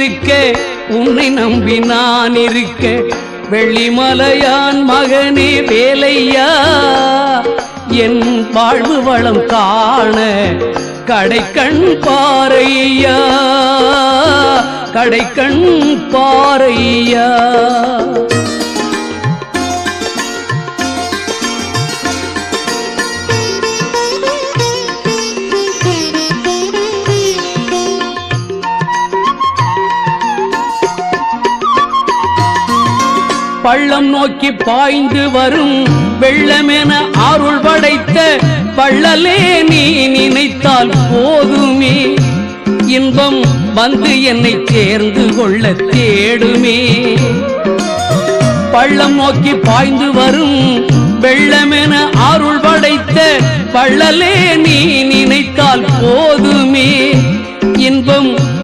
இருக்க உன்னை நம்பி நான் இருக்க வெள்ளிமலையான் மகனே வேலையா என் வாழ்வு வளம் காண கடைக்கண் பாறையா கடைக்கண் பாறையா பள்ளம் நோக்கி பாய்ந்து வரும் வெள்ளமென அருள் படைத்த வள்ளலே நீ நினைத்தால் போதுமே இன்பம் வந்து என்னை சேர்ந்து கொள்ள தேடுமே பள்ளம் நோக்கி பாய்ந்து வரும் வெள்ளமென அருள் படைத்த வள்ளலே நீ நினைத்தால் போதுமே இன்பம்